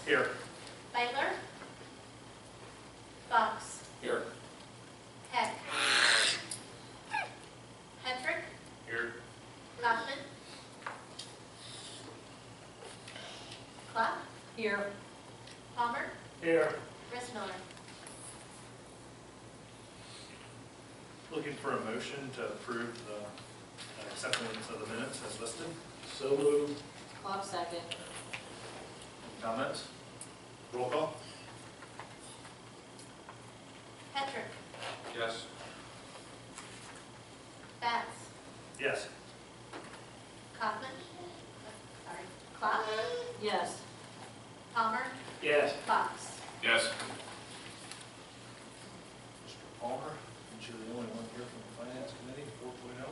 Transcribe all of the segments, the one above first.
Here. Beitler. Fox. Here. Heck. Hedrick. Here. Kaufman. Clark. Here. Palmer. Here. Rissmiller. Looking for a motion to approve the acceptance of the minutes as listed. So moved. Clark second. Comments? Roll call. Hedrick. Yes. Batts. Yes. Kaufman. Sorry. Clark. Yes. Palmer. Yes. Fox. Yes. Mr. Palmer, since you're the only one here from the Finance Committee, 4.0.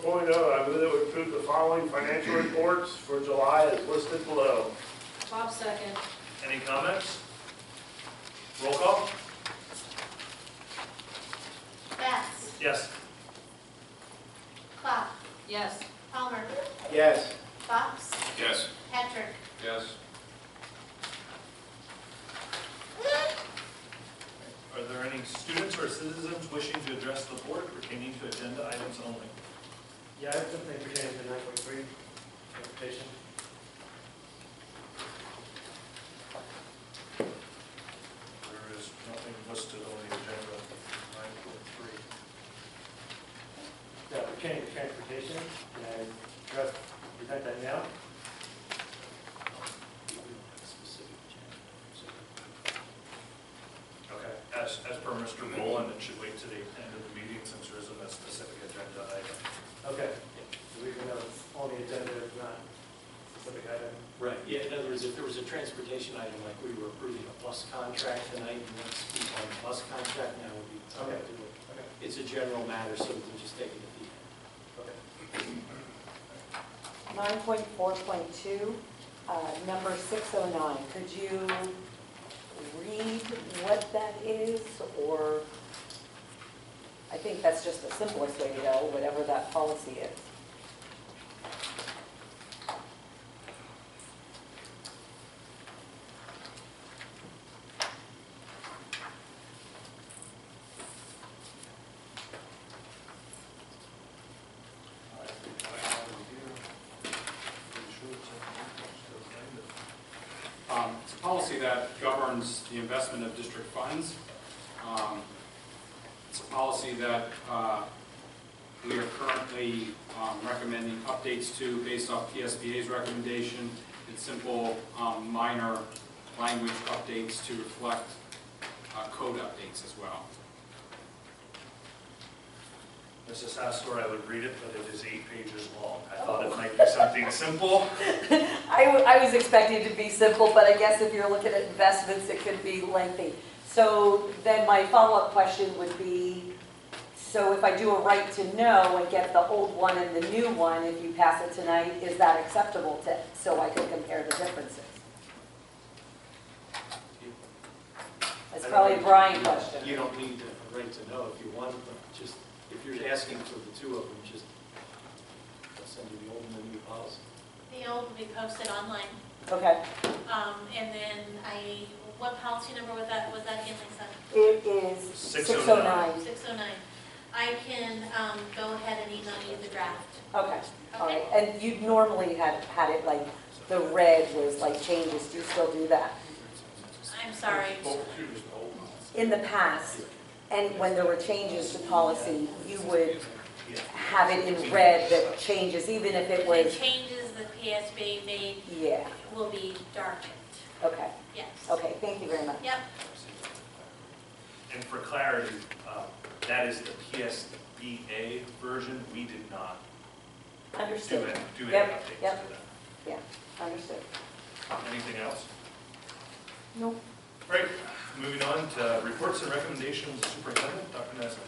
4.0, I move that we approve the following financial reports for July as listed below. Bob second. Any comments? Roll call. Batts. Yes. Clark. Yes. Palmer. Yes. Fox. Yes. Hedrick. Yes. Are there any students or citizens wishing to address the board pertaining to agenda items only? Yeah, I have something pertaining to 9.3, transportation. There is nothing listed on the agenda, 9.3. Yeah, pertaining to transportation, can I present that now? Okay, as per Mr. Boland, it should wait to the end of the meeting since there isn't a specific agenda item. Okay. So even though it's on the agenda, it's not a specific item. Right, yeah, in other words, if there was a transportation item, like we were approving a bus contract tonight, and let's speak on the bus contract, now would be time Okay. to do it. Okay. It's a general matter, so we can just take it at the end. Okay. 9.4.2, number 609. Could you read what that is? Or, I think that's just the simplest way to go, whatever that policy is. I think I have it here. Pretty sure it's It's a policy that governs the investment of district funds. It's a policy that we are currently recommending updates to based off PSBA's recommendation. It's simple, minor language updates to reflect code updates as well. Mrs. Hastor, I would read it, but it is 8 pages long. I thought it might be something simple. I was expecting it to be simple, but I guess if you're looking at investments, it could be lengthy. So then my follow-up question would be, so if I do a right to know and get the old one and the new one, if you pass it tonight, is that acceptable to, so I can compare the differences? That's probably a Brian question. You don't need a right to know if you want, but just, if you're asking for the two of them, just I'll send you the old and the new policy. The old will be posted online. Okay. And then what policy number was that again, Lisa? It is 609. 609. I can go ahead and email you the draft. Okay, all right. Okay. And you normally had it like, the red was like changes. Do you still do that? I'm sorry. In the past, and when there were changes to policy, you would have it in red that changes, even if it The was, changes the PSB made yeah, will be darkened. okay. Yes. Okay, thank you very much. Yep. And for clarity, that is the PSBA version. We did not Understood. do any Yep, updates yep. to that. Yeah, understood. Anything else? Nope. Great. Moving on to reports and recommendations, Superintendent, Dr. Nesbitt.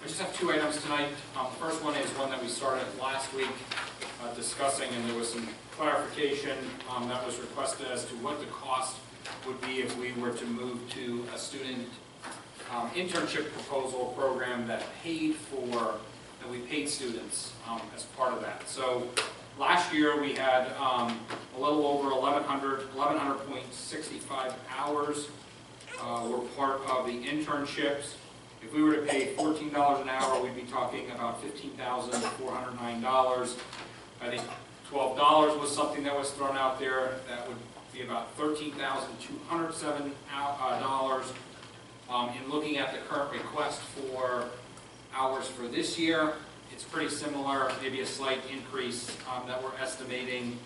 I just have 2 items tonight. The first one is one that we started last week discussing, and there was some clarification that was requested as to what the cost would be if we were to move to a student internship proposal program that we paid students as part of that. So Last year, we had a little over 1,100.65 hours were part of the internships. If we were to pay $14 an hour, we'd be talking about $15,409. I think $12 was something that was thrown out there. That would be about $13,207. In looking at the current request for hours for this year, it's pretty similar, maybe a slight increase that we're estimating,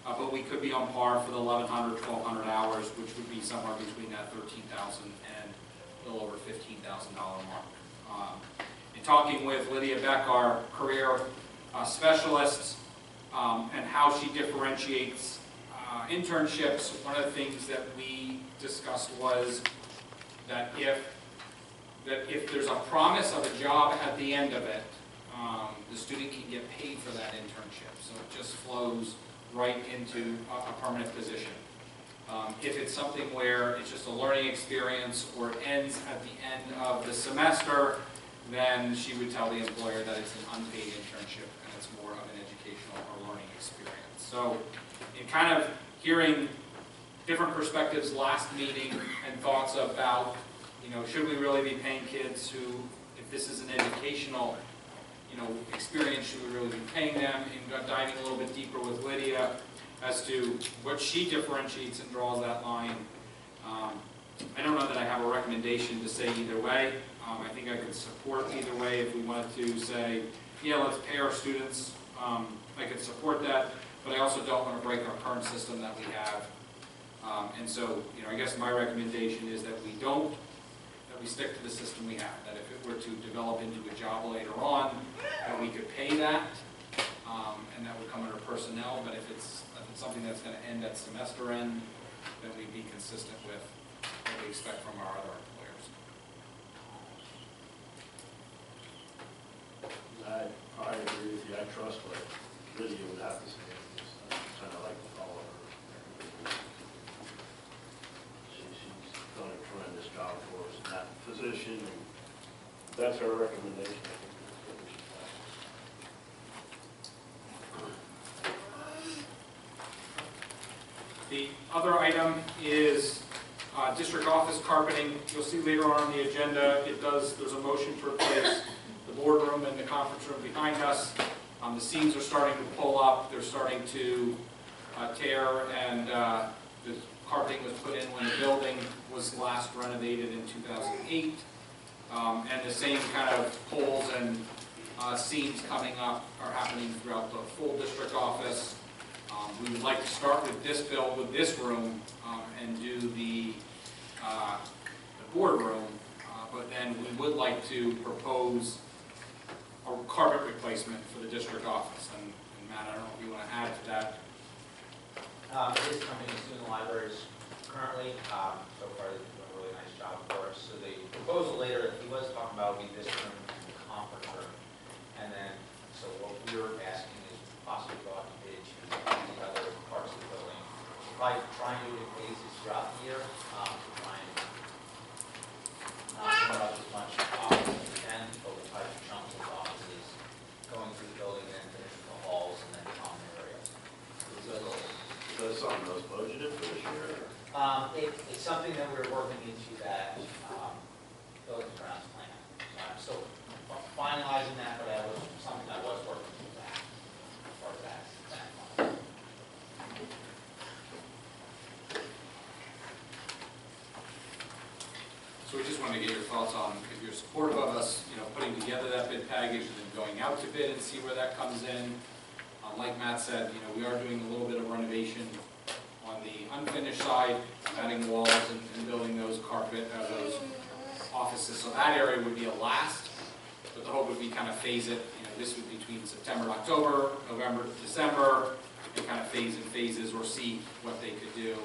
but we could be on par for the 1,100, 1,200 hours, which would be somewhere between that $13,000 and a little over $15,000 mark. In talking with Lydia Beck, our career specialist, and how she differentiates internships, one of the things that we discussed was that if there's a promise of a job at the end of it, the student can get paid for that internship. So it just flows right into a permanent position. If it's something where it's just a learning experience or it ends at the end of the semester, then she would tell the employer that it's an unpaid internship and it's more of an educational or learning experience. So in kind of hearing different perspectives last meeting and thoughts about, should we really be paying kids who, if this is an educational experience, should we really be paying them? And diving a little bit deeper with Lydia as to what she differentiates and draws that line. I don't know that I have a recommendation to say either way. I think I could support either way if we wanted to say, yeah, let's pay our students. I could support that, but I also don't want to break our current system that we have. And so, I guess my recommendation is that we stick to the system we have, that if it were to develop into a job later on, that we could pay that, and that would come under personnel, but if it's something that's going to end at semester end, then we'd be consistent with what we expect from our other employers. I agree with you. I trust what Lydia would have to say. I kind of like to follow her. She's done a tremendous job for us in that position, and that's her recommendation. I think that's what we should follow. The other item is district office carpeting. You'll see later on the agenda, there's a motion to replace the boardroom and the conference room behind us. The seams are starting to pull up. They're starting to tear, and the carpeting was put in when the building was last renovated in 2008. And the same kind of holes and seams coming up are happening throughout the full district office. We would like to start with this room, and do the boardroom, but then we would like to propose a carpet replacement for the district office. And Matt, I don't know if you want to add to that. It is coming to student libraries currently. So far, they've done a really nice job for us. So the proposal later that he was talking about would be this room and the conference room. And then, so what we were asking is possibly go out to bid to the other parts of the building. We'll probably try and do it in phases throughout the year to try and not put up as much office as we can, but we'll try to chunk those offices going through the building and then finishing the halls and then common areas. Is that something that was budgeted for this year? It's something that we're working into that building grounds plan. So I'm still finalizing that, but that was something I was working into that part of that plan. So we just wanted to get your thoughts on if you're supportive of us, putting together that bid package and then going out to bid and see where that comes in. Like Matt said, we are doing a little bit of renovation on the unfinished side, adding walls and building those those offices. So that area would be a last, but the hope would be kind of phase it. This would be between September, October, November, December, and kind of phase in phases or see what they could do.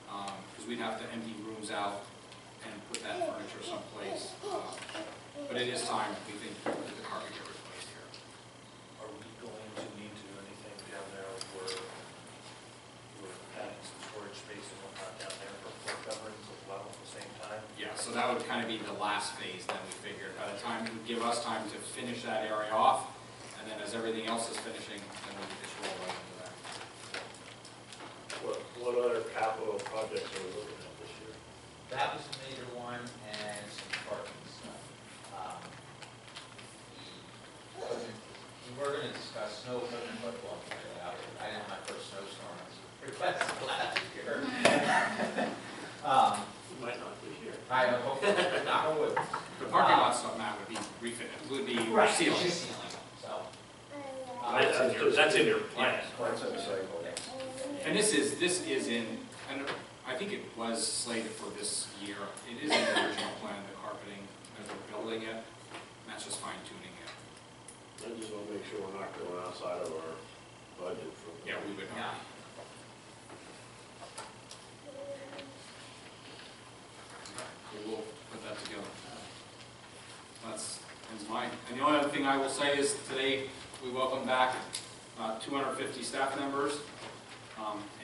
Because we'd have to empty rooms out and put that furniture someplace. But it is time, we think, to get the carpet get replaced here. Are we going to need to do anything down there where we're adding some storage space and whatnot down there for floor coverings as well at the same time? Yeah, so that would kind of be the last phase then, we figured. By the time it would give us time to finish that area off, and And then as everything else is finishing, then we can just roll right into that. What other capital projects are we looking at this year? That was a major one, and some parking stuff. We were gonna discuss snow equipment, but we'll figure that out. I didn't have my first snowstorm, I was requested last year. We might not this year. I hope, not on wood. The parking lot stuff, Matt, would be refitted, would be sealed. It's just ceiling, so. That's in your plan. That's a cycle. And this is in, and I think it was slated for this year. It is in the original plan, the carpeting, as we're building it. That's just fine tuning it. I just want to make sure we're not going outside of our budget for. Yeah, we would Yeah. not. We will put that together. That's mine. And the only other thing I will say is today we welcome back 250 staff members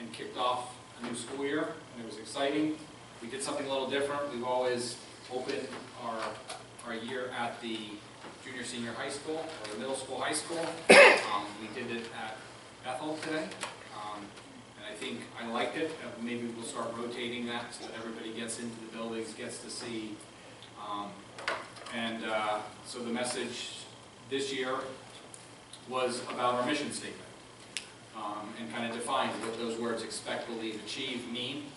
and kicked off a new school year, and it was exciting. We did something a little different. We've always opened our year at the junior, senior high school, or the middle school, high school. We did it at Bethel today, and I think I liked it. Maybe we'll start rotating that so that everybody gets into the buildings, gets to see. So the message this year was about our mission statement, and kind of defined what those words expect, believe, achieve mean.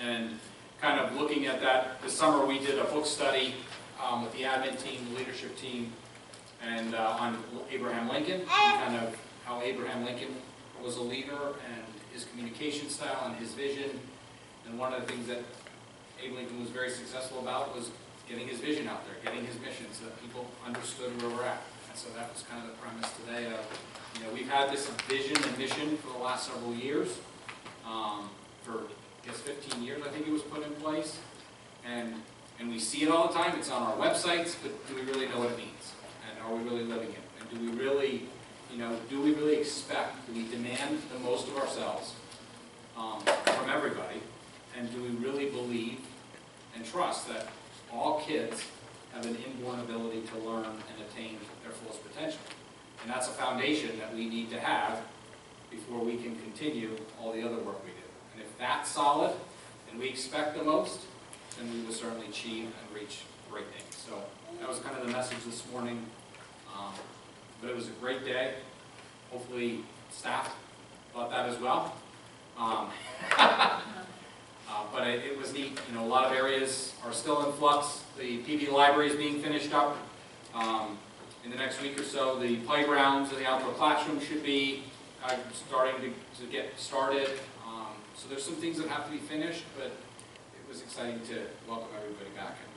And kind of looking at that, this summer we did a book study with the admin team, the leadership team, and on Abraham Lincoln, and kind of how Abraham Lincoln was a leader and his communication style and his vision. And one of the things that Abe Lincoln was very successful about was getting his vision out there, getting his mission so that people understood where we're at. And so that was kind of the premise today of, we've had this vision and mission for the last several years, for I guess 15 years I think it was put in place. And we see it all the time, it's on our websites, but do we really know what it means? And are we really living it? And do we really expect, do we demand the most of ourselves from everybody? And do we really believe and trust that all kids have an inborn ability to learn and attain their fullest potential? And that's a foundation that we need to have before we can continue all the other work we do. And if that's solid, and we expect the most, then we will certainly achieve and reach great things. So that was kind of the message this morning. But it was a great day. Hopefully staff thought that as well. But it was neat. A lot of areas are still in flux. The PD library is being finished up in the next week or so. The playgrounds and the outdoor classrooms should be starting to get started. So there's some things that have to be finished, but it was exciting to welcome everybody back and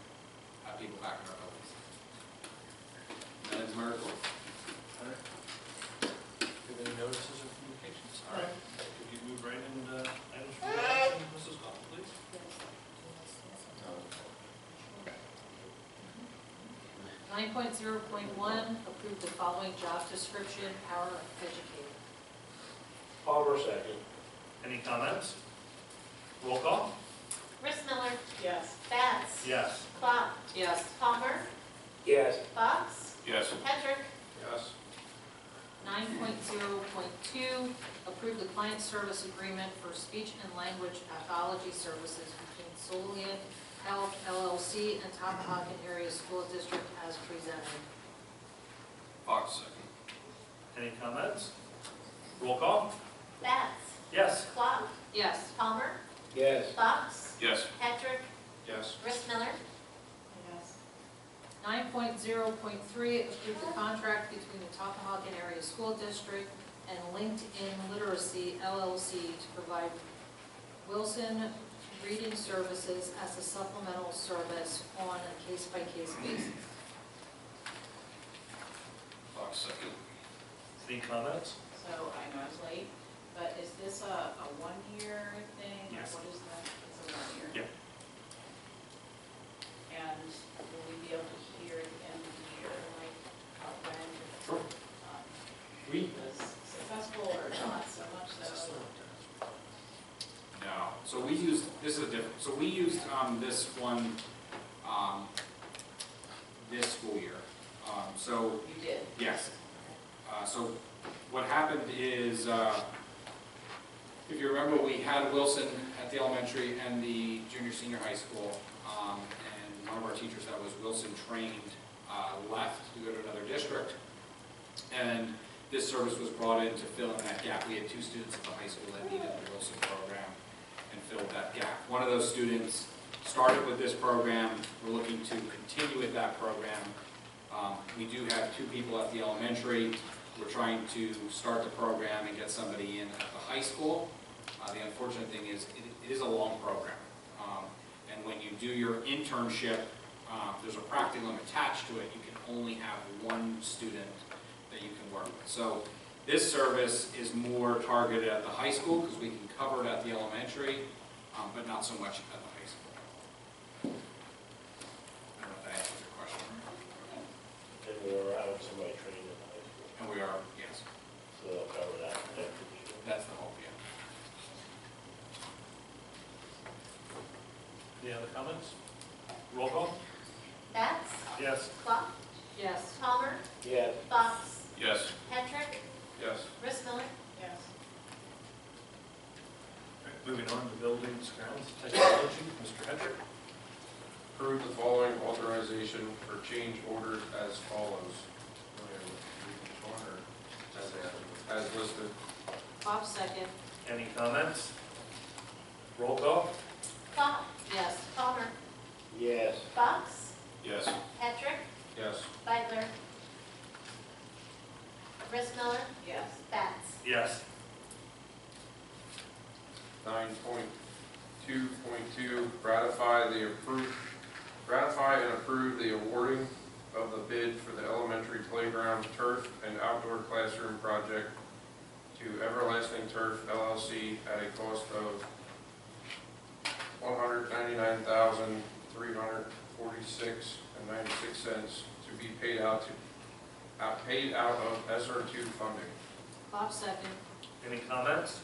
have people back in our buildings. That ends my report. All right. Do you have any notices or communications? All right. Could you move right into items from the Mrs. Goff, please? 9.0.1, approve the following job description, power educator. Palmer, second. Any comments? Roll call? Chris Miller, Yes. Bats, Yes. Clark, Yes. Palmer, Yes. Fox, Yes. Patrick, Yes. 9.0.2, approve the client service agreement for speech and language pathology services between Soliant Health LLC and Tulpehocken Area School District as presented. Fox, second. Any comments? Roll call? Bats, Yes. Clark, Yes. Palmer, Yes. Fox, Yes. Patrick, Yes. Chris Miller, Yes. 9.0.3, approve the contract between the Tulpehocken Area School District and LinkedIn Literacy LLC to provide Wilson reading services as a supplemental service on a case-by-case basis. Fox, second. Any comments? So I know it's late, but is this a one-year thing? Yes. What is that? It's a 1 year? Yep. And will we be able to hear at the end of the year, like, when Sure. it was successful or not so much so? No. So we used, this is a different, so we used this one this school year. So You did? yes. So what happened is, if you remember, we had Wilson at the elementary and the junior, senior high school, and one of our teachers that was Wilson trained left to go to another district. And this service was brought in to fill in that gap. We had 2 students at the high school that needed the Wilson program and filled that gap. One of those students started with this program. We're looking to continue with that program. We do have 2 people at the elementary. We're trying to start the program and get somebody in at the high school. The unfortunate thing is it is a long program. And when you do your internship, there's a practicum attached to it. You can only have 1 student that you can work with. So this service is more targeted at the high school because we can cover it at the elementary, but not so much at the high school. I don't know if that answers your question. And we are out somebody trained in high school, And we are, yes, so they'll cover that after the year. that's the hope, yeah. Any other comments? Roll call? Batts? Yes. Clough? Yes. Palmer? Yes. Fox? Yes. Hedrick? Yes. Rissmiller? Yes. Moving on to buildings, grounds, technology, Mr. Hedrick. Approve the following authorization for change orders as follows. As listed. Bob second. Any comments? Roll call? Clough? Yes. Palmer? Yes. Fox? Yes. Hedrick? Yes. Beidler? Rissmiller? Yes. Batts? Yes. 9.2.2, ratify and approve the awarding of the bid for the elementary playground turf and outdoor classroom project to Everlasting Turf LLC at a cost of $199,346.96 to be paid out of SR2 funding. Bob second. Any comments?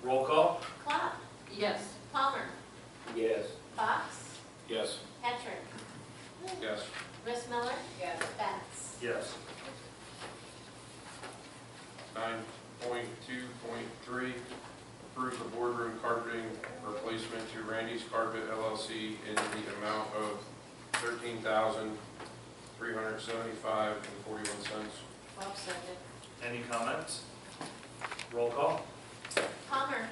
Roll call? Clough? Yes. Palmer? Yes. Fox? Yes. Hedrick? Yes. Rissmiller? Yes. Batts? Yes. 9.2.3, approve the boardroom carpeting replacement to Randy's Carpet LLC in the amount of $13,375.41. Bob second. Any comments? Roll call? Palmer?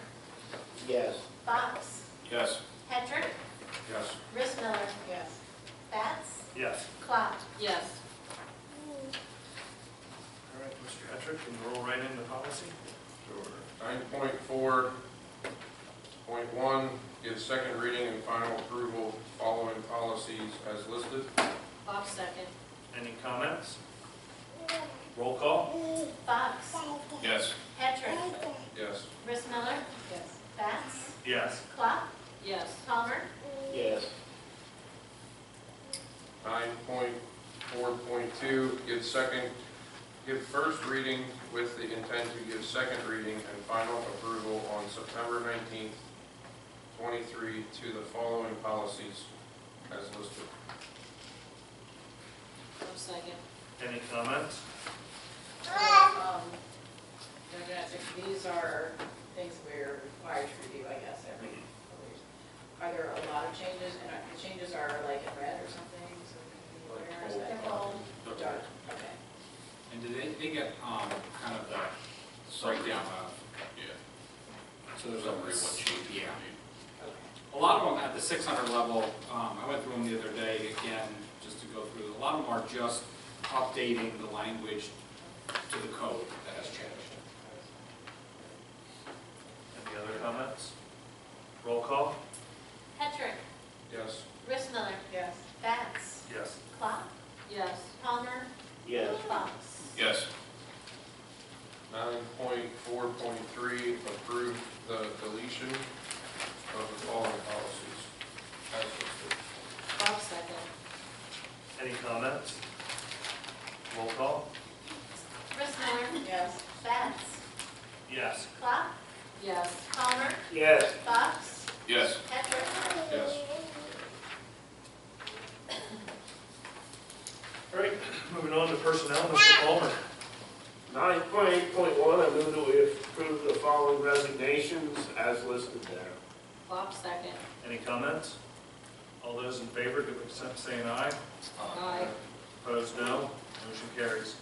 Yes. Fox? Yes. Hedrick? Yes. Rissmiller? Yes. Batts? Yes. Clough? Yes. All right, Mr. Hedrick, can you roll right into policy? Sure. 9.4.1, give second reading and final approval following policies as listed. Bob second. Any comments? Roll call? Fox? Yes. Hedrick? Yes. Rissmiller? Yes. Batts? Yes. Clough? Yes. Palmer? Yes. 9.4.2, give first reading with the intent to give second reading and final approval on September 19th, 23 to the following policies as listed. Bob second. Any comments? Dr. Essex, these are things we're required to review, I guess, every couple years. Are there a lot of changes, and the changes are like in red or something, so we can be aware? Is that- They're bold. Dark, okay. And did they get kind of the breakdown of, Yeah. so there's a, yeah. Okay. A lot of them at the 600 level, I went through them the other day again, just to go through. A lot of them are just updating the language to the code that has changed. Any other comments? Roll call? Hedrick? Yes. Rissmiller? Yes. Batts? Yes. Clough? Yes. Palmer? Yes. Fox? Yes. 9.4.3, approve the deletion of the following policies as listed. Bob second. Any comments? Roll call? Rissmiller? Yes. Batts? Yes. Clough? Yes. Palmer? Yes. Fox? Yes. Hedrick? Yes. All right, moving on to personnel, Mr. Palmer. 9.8.1, I move that we approve the following resignations as listed there. Bob second. Any comments? All those in favor, give their consent by saying aye. Aye. Opposed, no. Motion carries.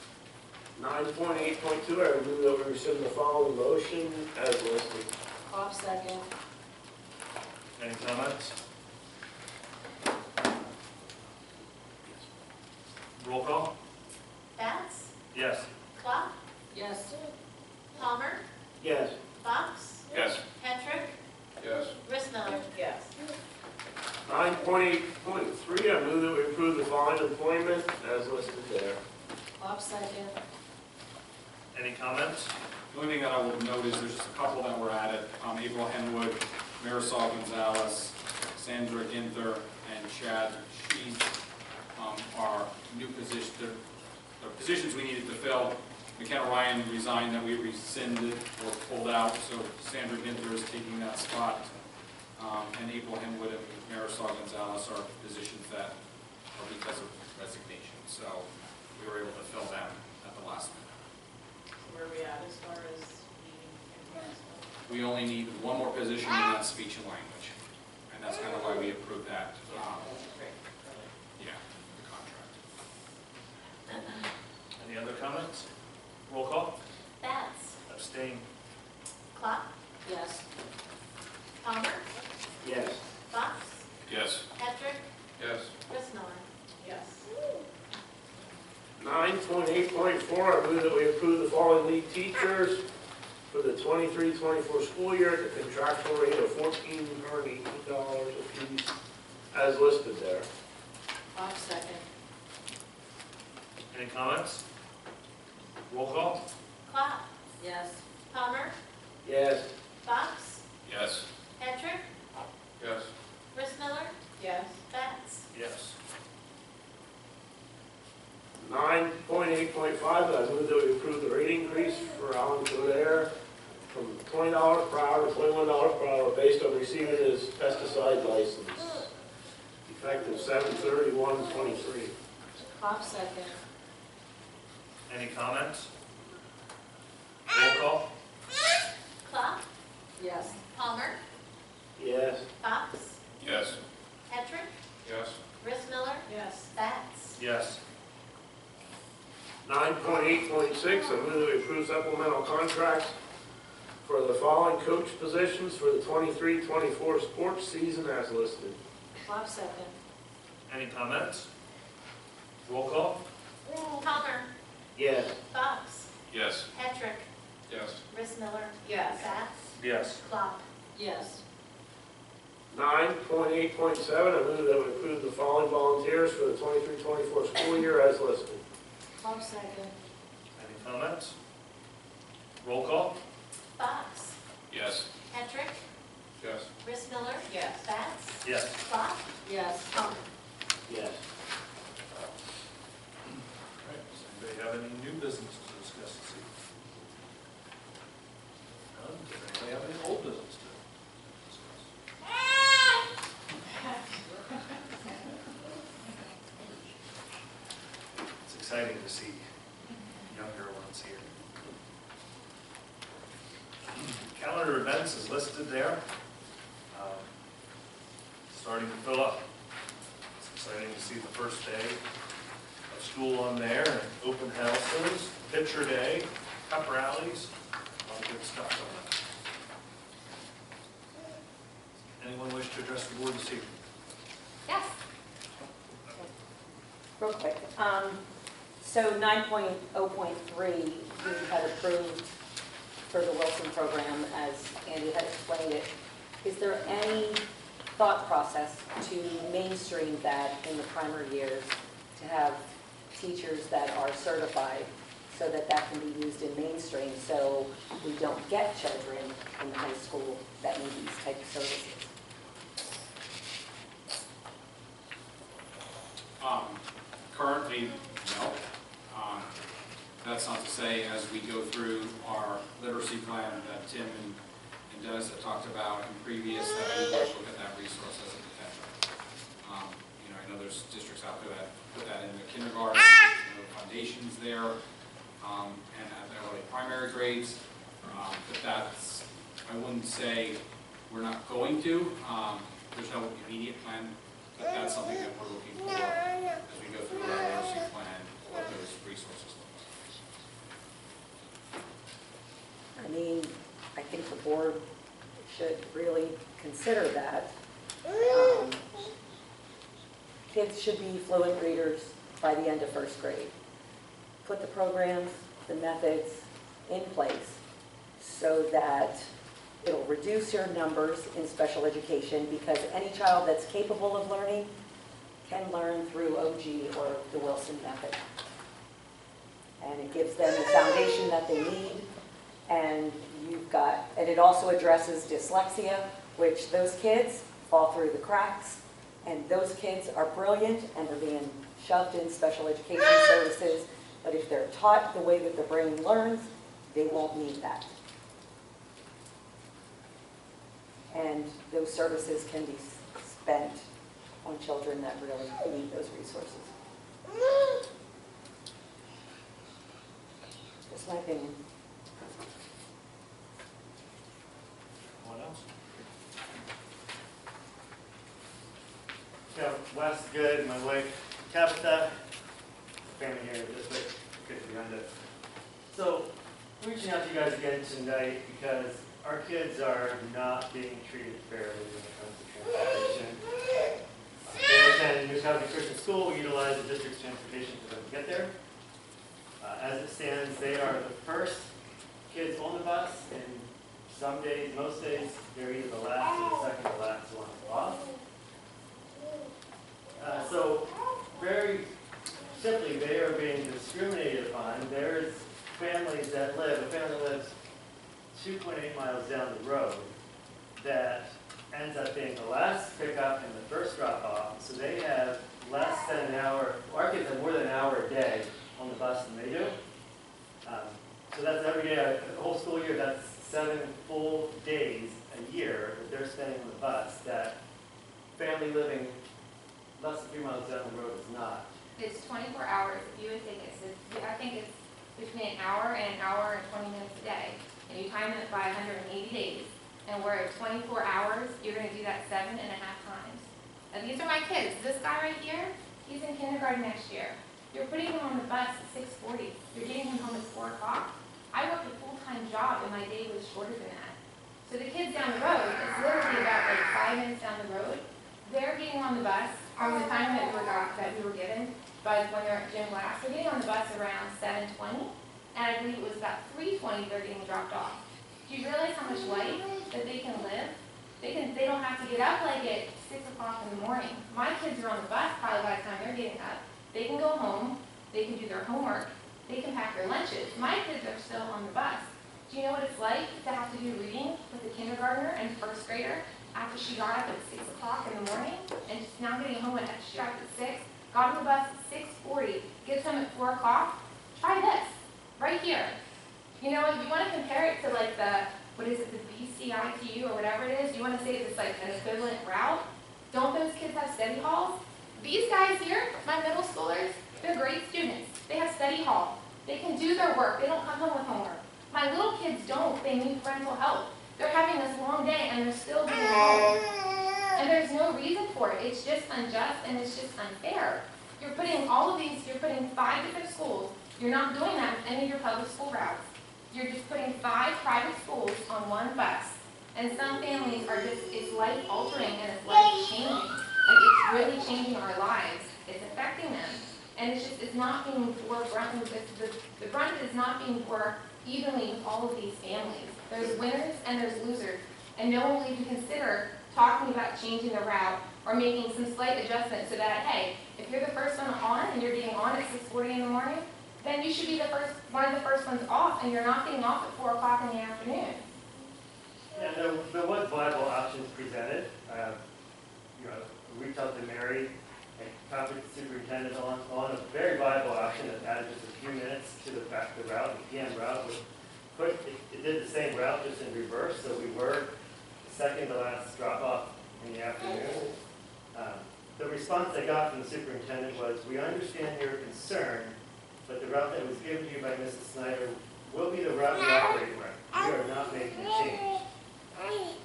9.8.2, I move that we rescind the following motion as listed. Bob second. Any comments? Roll call? Bats? Yes. Clock? Yes. Palmer? Yes. Fox? Yes. Petrick? Yes. Rissmiller? Yes. 9.8.3, I move that we approve the following employment as listed there. Bob second. Any comments? The only thing that I will note is there's just a couple that were added. April Henwood, Marisol Gonzalez, Sandra Ginther, and Chad Sheed are new positions. They're positions we needed to fill. McKenna Ryan resigned that we rescinded or pulled out, so Sandra Ginther is taking that spot. And April Henwood and Marisol Gonzalez are positions that are because of resignation. So we were able to fill them at the last minute. Where are we at as far as needing employees? We only need one more position, and that's speech and language. And that's kind of why we approved that, yeah, the contract. Any other comments? Roll call? Bats? Abstain. Clock? Yes. Palmer? Yes. Fox? Yes. Petrick? Yes. Rissmiller? Yes. 9.8.4, I move that we approve the following lead teachers for the 23-24 school year at the contractual rate of $1,418 apiece as listed there. Bob second. Any comments? Roll call? Clock? Yes. Palmer? Yes. Fox? Yes. Petrick? Yes. Rissmiller? Yes. Bats? Yes. 9.8.5, I move that we approve the rate increase for Alan Codair from $20 per hour to $21 per hour based on receiving his pesticide license, effective 7/31/23. Bob second. Any comments? Roll call? Clock? Yes. Palmer? Yes. Fox? Yes. Petrick? Yes. Rissmiller? Yes. Bats? Yes. 9.8.6, I move that we approve supplemental contracts for the following coach positions for the 23-24 sports season as listed. Bob second. Any comments? Roll call? Palmer? Yes. Fox? Yes. Petrick? Yes. Rissmiller? Yes. Bats? Yes. Clock? Yes. 9.8.7, I move that we approve the following volunteers for the 23-24 school year as listed. Bob second. Any comments? Roll call? Fox? Yes. Petrick? Yes. Rissmiller? Yes. Bats? Yes. Clock? Yes. Palmer? Yes. All right, does anybody have any new business to discuss this evening? None? Does anybody have any old business to discuss? It's exciting to see younger ones here. Calendar events is listed there. Starting to fill up. It's exciting to see the first day of school on there, and open houses, picture day, cup rallies, a lot of good stuff on that. Anyone wish to address the board this evening? Yes. Real quick. So 9.0.3, we had approved for the Wilson program, as Andy had explained it. Is there any thought process to mainstream that in the primary years, to have teachers that are certified so that that can be used in mainstream, so we don't get children in high school that need these type of services? Currently, no. That's not to say, as we go through our literacy plan that Tim and Dennis have talked about in previous, that we will look at that resource as a potential. You know, I know there's districts out there that put that in their kindergarten, foundations there, and they're grades. But that's, I wouldn't say we're not going to. There's no immediate plan, but that's something that we're looking for as we go through our literacy plan, what those resources look like. I mean, I think the board should really consider that. Kids should be fluent readers by the end of first grade. Put the programs, the methods in place so that it'll reduce your numbers in special education, because any child that's capable of learning can learn through OG or the Wilson method. And it gives them the foundation that they need. And and it also addresses dyslexia, which those kids fall through the cracks. And those kids are brilliant and they're being shoved in special education services. But if they're taught the way that the brain learns, they won't need that. And those services can be spent on children that really need those resources. Just my opinion. Anyone else? Yeah, Wes, good, my wife, Tabitha, family here this week, good behind it. So, I'm reaching out to you guys again tonight because our kids are not being treated fairly when it comes to transportation. They attend New Calgary Christian School. We utilize the district's transportation for them to get there. As it stands, they are the first kids on the bus, and some days, most days, they're either the last or the second to last one off. So, very simply, they are being discriminated upon. There's families that live, a family lives 2.8 miles down the road that ends up being the last pickup and the first drop off. So they have less than an hour, our kids have more than an hour a day on the bus than they do. So that's every day, the whole school year, that's 7 full days a year that they're spending on the bus that family living less than 3 miles down the road is not. It's 24 hours. If you would take it, so I think it's between an hour and 20 minutes a day. And you time it by 180 days. And we're at 24 hours, you're going to do that 7.5 times. Now these are my kids. This guy right here, he's in kindergarten next year. You're putting him on the bus at 6:40. You're getting him home at 4 o'clock. I worked a full-time job and my day was shorter than that. So the kids down the road, it's literally about like 5 minutes down the road. They're getting on the bus from the time that we were given, but when they're at gym class, they're getting on the bus around 7:20, and I believe it was about 3:20 they're getting dropped off. Do you realize how much life that they can live? They don't have to get up like at 6 o'clock in the morning. My kids are on the bus probably by the time they're getting up. They can go home, they can do their homework, they can pack their lunches. My kids are still on the bus. Do you know what it's like to have to do reading with a kindergartner and first grader after she got up at 6 o'clock in the morning and she's now getting home at she got up at 6, got on the bus at 6:40, gets home at 4 o'clock? Try this, right here. You know, if you want to compare it to like the BCITU or whatever it is, you want to say it's like an equivalent route. Don't those kids have study halls? These guys here, my middle schoolers, they're great students. They have study hall. They can do their work. They don't come home with homework. My little kids don't. They need parental help. They're having this long day and they're still being home. And there's no reason for it. It's just unjust and it's just unfair. You're putting all of these, you're putting 5 different schools. You're not doing that with any of your public school routes. You're just putting 5 private schools on one bus. And some families are just, it's life altering and it's life changing. Like it's really changing our lives. It's affecting them. And it's just, it's not being borne, the brunt is not being borne evenly with all of these families. There's winners and there's losers. And no one will even consider talking about changing the route or making some slight adjustments so that, hey, if you're the first one on and you're getting on at 6:40 in the morning, then you should be one of the first ones off, and you're not getting off at 4 o'clock in the afternoon. Yeah, there was viable options presented. Reached out to Mary and contacted the superintendent on a very viable option that added just a few minutes to the route, the PM route. It did the same route, just in reverse, so we were the second to last drop off in the afternoon. The response I got from the superintendent was, we understand your concern, but the route that was given to you by Mrs. Snyder will be the route we operate around. We are not making a change.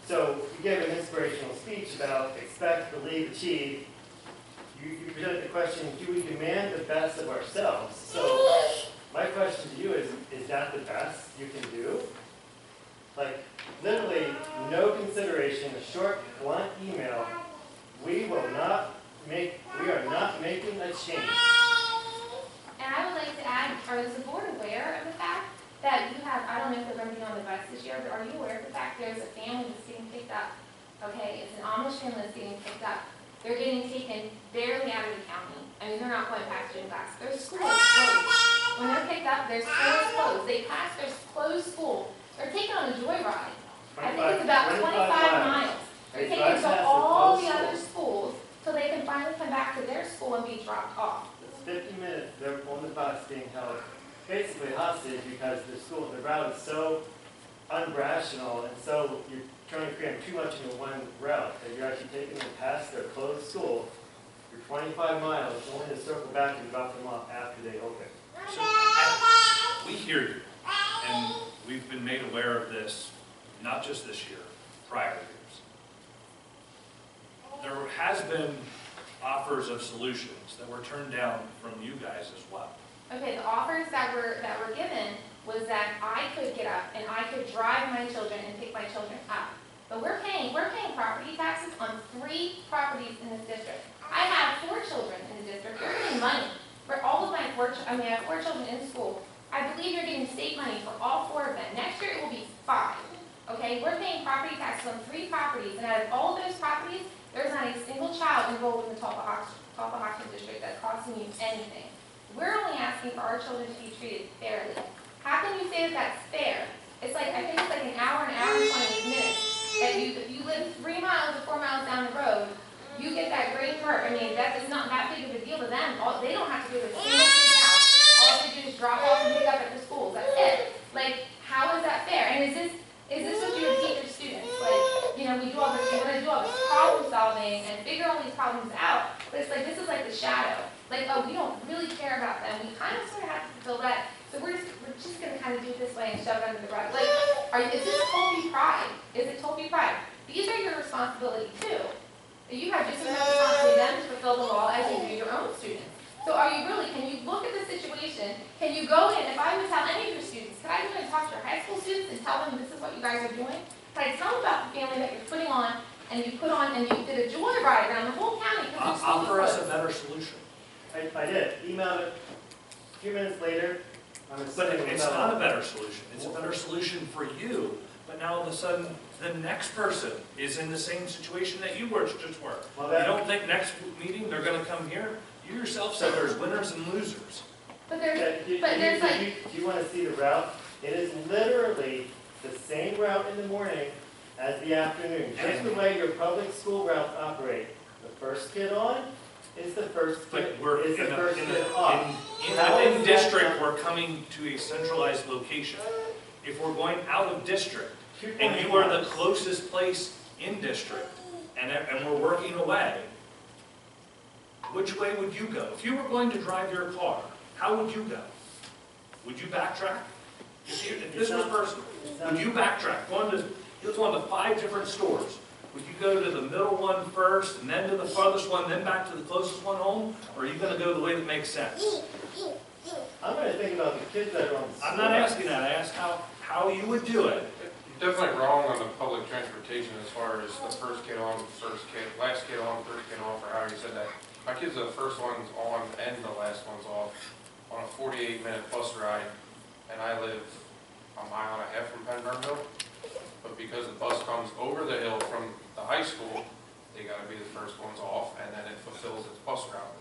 So you gave an inspirational speech about expect, believe, achieve. You presented the question, do we demand the best of ourselves? So my question to you is that the best you can do? Like, literally, no consideration, a short, blunt email, we are not making a change. And I would like to add, is the board aware of the fact that you have, I don't know if they're going to be on the bus this year, but are you aware of the fact there's a family that's getting picked up? Okay, it's an Amish family that's getting picked up. They're getting taken barely out of the county. I mean, they're not going past gym class. Their school is closed. When they're picked up, their school is closed. They pass their closed school. They're taken on a joyride. I think it's about 25 miles. They're taken to all the other schools so they can finally come back to their school and be dropped off. It's 50 minutes, they're on the bus being held basically hostage because the route is so unrational and so you're trying to cram too much into one route that you're actually taking them past their closed school. You're 25 miles, only to circle back and drop them off after they open. So, we hear you, and we've been made aware of this, not just this year, prior years. There has been offers of solutions that were turned down from you guys as well. Okay, the offers that were given was that I could get up and I could drive my children and pick my children up. But we're paying property taxes on 3 properties in this district. I have 4 children in the district. You're getting money for all of my 4 children. I have 4 children in school. I believe you're getting state money for all 4 of them. Next year it will be 5. Okay, we're paying property taxes on 3 properties, and out of all of those properties, there's not a single child enrolled in the Tulpehocken district that's costing you anything. We're only asking for our children to be treated fairly. How can you say that that's fair? It's like, I think it's like an hour and 20 minutes. That if you live 3 miles or 4 miles down the road, you get that great perk. I mean, that is not that big of a deal to them. They don't have to go to a single kid's house. All they do is drop off and pick up at the schools. That's it. Like, how is that fair? And is this what you would teach your students? Like, you know, we want to do all this problem solving and figure all these problems out, but it's like, this is like the shadow. Like, oh, we don't really care about them. We kind of sort of have to fulfill that. So we're just going to kind of do it this way and shove it under the rug. Like, is this Tulpe pride? Is it Tulpe pride? These are your responsibility too. You have just as much responsibility then to fulfill the law as you do your own students. So are you really, can you look at the situation, can you go in, if I would tell any of your students, could I go in and talk to your high school students and tell them this is what you guys are doing? Could I tell them about the family that you're putting on, and you put on, and you did a joyride around the whole county? Offer us a better solution. I did. Emailed it a few minutes later. But it's not a better solution. It's a better solution for you. But now all of a sudden, the next person is in the same situation that you just were. Well, you don't think next meeting they're going to come here? You yourself said there's winners and losers. But do you want to see the route? It is literally the same route in the morning as the afternoon. Just the way your public school routes operate. The first kid on is the first kid, off. In district, we're coming to a centralized location. If we're going out of district, and you are the closest place in district, and we're working away, which way would you go? If you were going to drive your car, how would you go? Would you backtrack? If this was personal, would you backtrack? You're going to 5 different stores. Would you go to the middle one first, and then to the farthest one, then back to the closest one home? Or are you going to go the way that makes sense? I'm going to think about the kids that are on the school. I'm not asking that. I asked how you would do it. You're definitely wrong on the public transportation as far as the first kid on, last kid on, first kid off, or how you said that. My kids are the first ones on and the last ones off on a 48-minute bus ride, and I live a mile and a half from Penn-Burnville. But because the bus comes over the hill from the high school, they got to be the first ones off, and then it fulfills its bus route.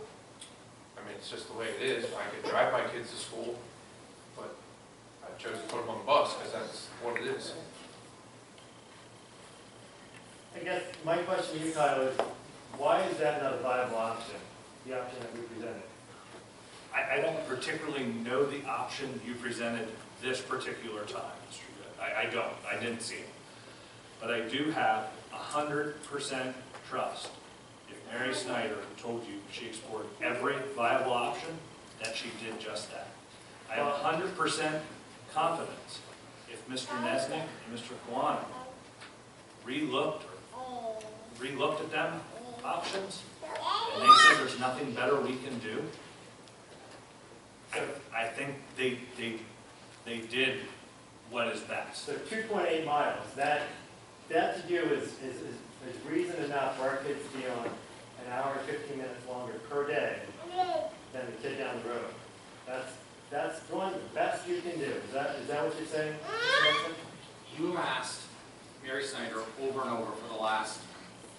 I mean, it's just the way it is. I could drive my kids to school, but I chose to put them on the bus because that's what it is. I guess my question to you, Kyle, is why is that not a viable option, the option that we presented? I don't particularly know the option you presented this particular time, Mr. Good. I don't. I didn't see it. But I do have 100% trust. If Mary Snyder told you she explored every viable option, that she did just that. I have 100% confidence, if Mr. Nesnick and Mr. Kawano relooked at them options, and they said there's nothing better we can do, I think they did what is best. So 2.8 miles, that to do is reason enough for our kids to be on an hour and 15 minutes longer per day than the kid down the road. That's one, the best you can do. Is that what you're saying? You asked Mary Snyder over and over for the last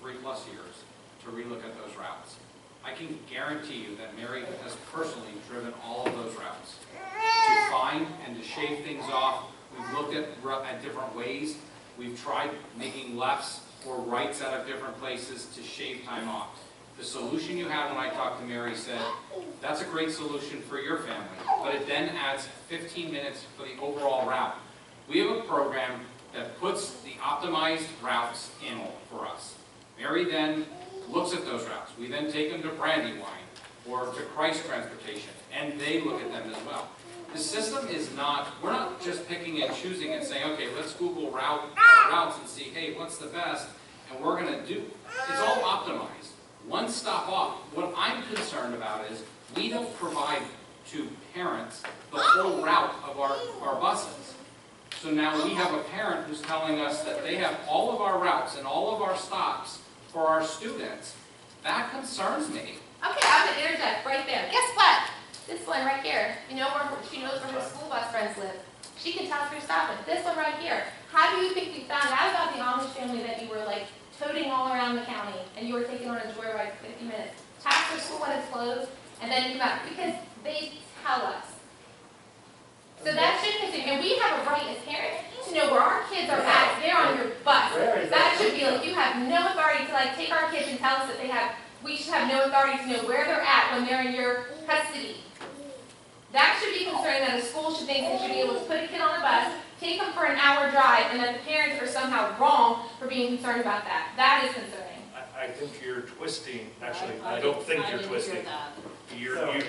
3+ years to relook at those routes. I can guarantee you that Mary has personally driven all of those routes to find and to shave things off. We've looked at different ways. We've tried making lefts or rights out of different places to shave time off. The solution you had when I talked to Mary said, that's a great solution for your family, but it then adds 15 minutes for the overall route. We have a program that puts the optimized routes in for us. Mary then looks at those routes. We then take them to Brandywine or to Christ Transportation, and they look at them as well. The system is not, we're not just picking and choosing and saying, okay, let's Google routes and see, hey, what's the best, and we're going to do. It's all optimized. One stop off. What I'm concerned about is we don't provide to parents the whole route of our buses. So now we have a parent who's telling us that they have all of our routes and all of our stops for our students. That concerns me. Okay, I'm gonna interject right there. Guess what? This one right here. You know where she knows where her school bus friends live. She can tell us where to stop at. This one right here. How do you think we found out about the Amish family that you were like toting all around the county and you were taking on a joyride for 50 minutes? Tax their school when it's closed, and then you come out because they tell us. So that should continue, and we have a right as parents to know where our kids are at. They're on your bus. That should be like you have no authority to like take our kids and tell us that they have. We should have no authority to know where they're at when they're in your custody. That should be concerning that a school should think they should be able to put a kid on a bus, take them for an hour drive, and that the parents are somehow wrong for being concerned about that. That is concerning. I think you're twisting, actually, I don't think you're twisting. So-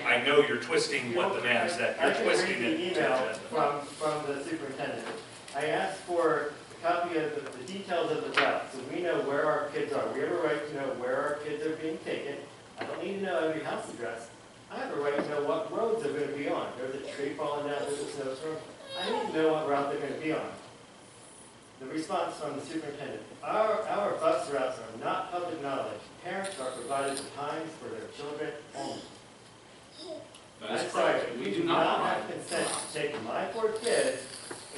I know you're twisting what the man said. I You're can twisting read the it. email from the superintendent. I asked for a copy of the details of the route, so we know where our kids are. We have a right to know where our kids are being taken. I don't need to know every house address. I have a right to know what roads they're going to be on. There's a tree falling down, there's a snowstorm. I need to know what route they're going to be on. The response from the superintendent, our bus routes are not public knowledge. Parents are provided the times for their children only. That is I'm sorry, correct. we do not have consent to take my poor kids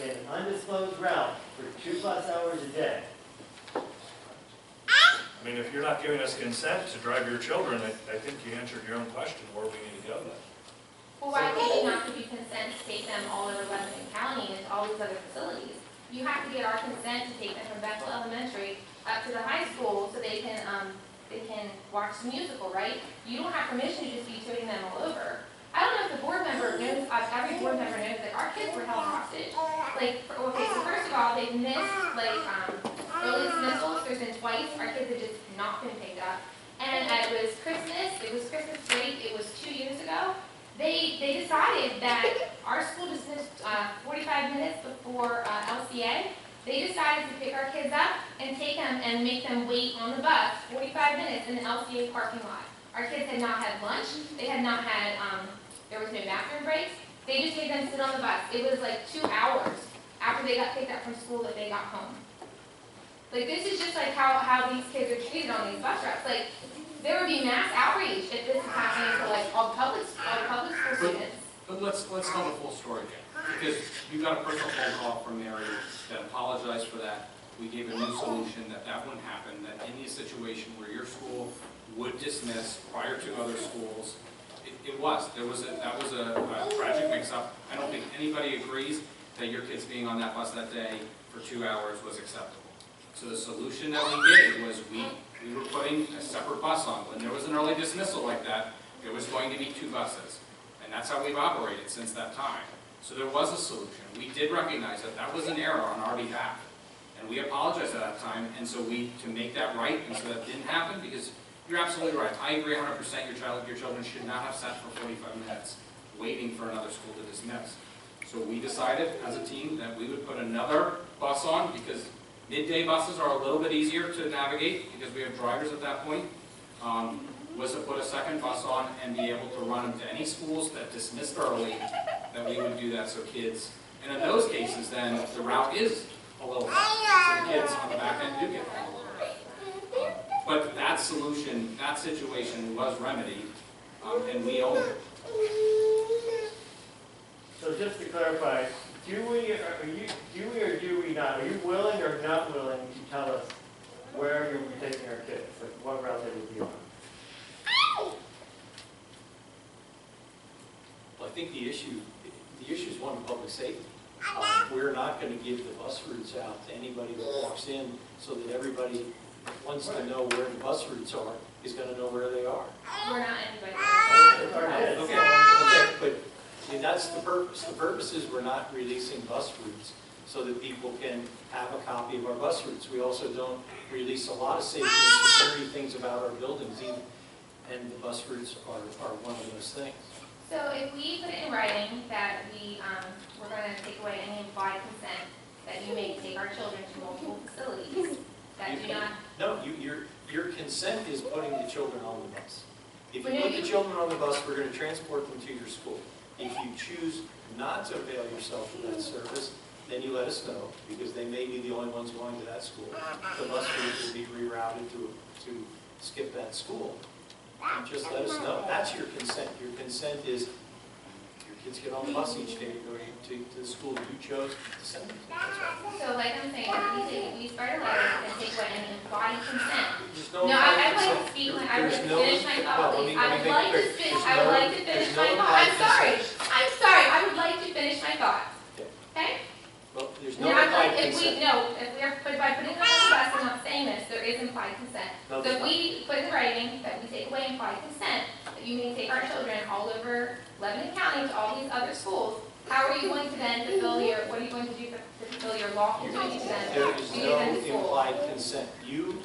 in an undisclosed route for 2+ hours a day. I mean, if you're not giving us consent to drive your children, I think you answered your own question where we need to go then. Well, why can't we not give you consent to take them all over Lebanon County and to all these other facilities? You have to get our consent to take them from Bethel Elementary up to the high school so they can watch the musical, right? You don't have permission to just be toting them all over. I don't know if the board member knows, every board member knows that our kids were held hostage. Like, okay, so first of all, they've missed, like, early dismissals. There's been twice. Our kids have just not been picked up. And it was Christmas break. It was 2 years ago. They decided that our school dismissed 45 minutes before LCA. They decided to pick our kids up and take them and make them wait on the bus 45 minutes in the LCA parking lot. Our kids had not had lunch. They had not had, there was no bathroom breaks. They just made them sit on the bus. It was like 2 hours after they got picked up from school that they got home. Like, this is just like how these kids are treated on these bus routes. Like, there would be mass outrage if this is happening to like all public school students. But let's tell the full story again, because you got a personal phone call from Mary that apologized for that. We gave a new solution that wouldn't happen, that in a situation where your school would dismiss prior to other schools, that was a tragic mix-up. I don't think anybody agrees that your kids being on that bus that day for 2 hours was acceptable. So the solution that we gave was we were putting a separate bus on. When there was an early dismissal like that, there was going to be 2 buses. And that's how we've operated since that time. So there was a solution. We did recognize that that was an error on our behalf. And we apologized at that time, and so to make that right, and so that didn't happen, because you're absolutely right. I agree 100%. Your children should not have sat for 45 minutes waiting for another school to dismiss. So we decided as a team that we would put another bus on, because midday buses are a little bit easier to navigate because we have drivers at that point. Was to put a second bus on and be able to run them to any schools that dismissed early, that we would do that so kids, and in those cases then the route is a little far, so the kids on the back end do get home a little bit. But that solution, that situation was remedied, and we own it. So just to clarify, do we or do we not, are you willing or not willing to tell us where you'll be taking our kids, like what route they will be on? Well, I think the issue is one of public safety. We're not going to give the bus routes out to anybody that walks in, so that everybody that wants to know where the bus routes are is going to know where they are. We're not anybody. Okay, but I mean, that's the purpose. The purpose is we're not releasing bus routes so that people can have a copy of our bus routes. We also don't release a lot of safety and security things about our buildings either, and the bus routes are one of those things. So if we put it in writing that we're going to take away any implied consent that you may take our children to multiple facilities that do not. No, your consent is putting the children on the bus. If you put the children on the bus, we're going to transport them to your school. If you choose not to avail yourself of that service, then you let us know, because they may be the only ones going to that school. The bus route will be rerouted to skip that school. And just let us know. That's your consent. Your consent is your kids get on the bus each day to go to the school you chose to send them to. That's right. So like I'm saying, we start a letter and take away any implied consent. There's No, I'd like to speak, I would finish my thought, please. I would like to finish my thought. I'm sorry, I would like to finish my thought. Okay? Well, there's no No, implied if consent. we are, by putting them on the bus, I'm not saying this, there is implied consent. No, So if we put in writing that we take away implied consent, that you may take our children all over Lebanon County to all these other schools, how are you going to then fulfill what are you going to do to fulfill your lawful duty to them? There is to no get them to school? implied consent.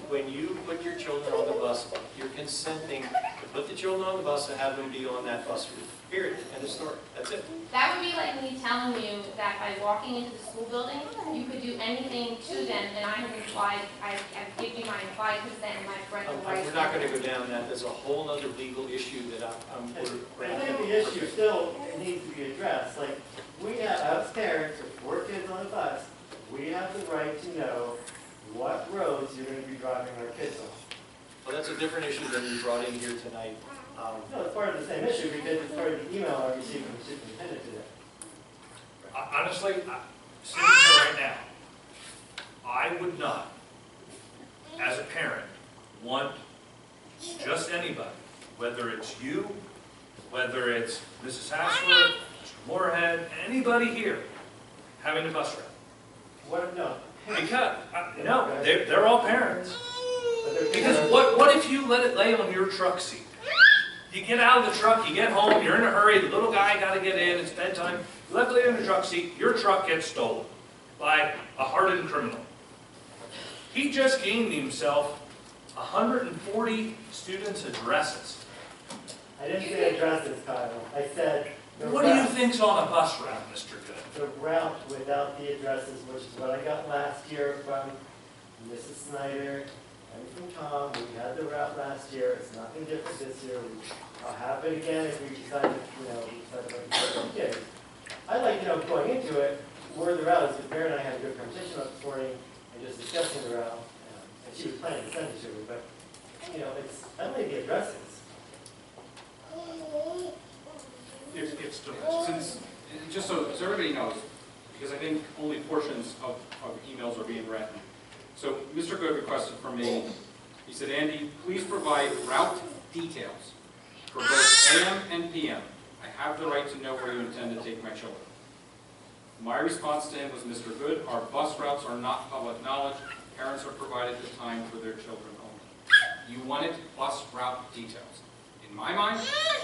When you put your children on the bus, you're consenting to put the children on the bus and have them be on that bus route. Period. End of story. That's it. That would be like me telling you that by walking into the school building, you could do anything to them, and I have implied, I've given you my implied consent and my parental rights. We're not going to go down that. There's a whole other legal issue that I think the issue still needs to be addressed. Like, we have, as parents of 4 kids on the bus, we have the right to know what roads you're going to be driving our kids on. Well, that's a different issue than you brought in here tonight. No, it's part of the same issue because it's part of the email I received from the superintendent today. Honestly, sitting here right now, I would not, as a parent, want just anybody, whether it's you, whether it's Mrs. Hassler, Mr. Moorhead, anybody here, having a bus route. What, no. Because, no, they're all parents. Because what if you let it lay on your truck seat? You get out of the truck, you get home, you're in a hurry, the little guy got to get in, it's bedtime. You left it in the truck seat, your truck gets stolen by a hardened criminal. He just gained himself 140 students' addresses. I didn't say addresses, Kyle. I said the What do you route. think's on a bus route, Mr. Good? The route without the addresses, which is what I got last year from Mrs. Snyder and from Tom. We had the route last year. It's nothing different this year. I'll have it again if we decide, we decide to make it. I'd like to know going into it where the route is. Because Mary and I had a good conversation about this morning and just discussing the route. And she was planning to send it to me, but I don't need the addresses. Since, just so everybody knows, because I think only portions of emails are being read. So Mr. Good requested from me, he said, Andy, please provide route details for both AM and PM. I have the right to know where you intend to take my children. My response to him was, Mr. Good, our bus routes are not public knowledge. Parents are provided the time for their children only. You wanted bus route details. In my mind,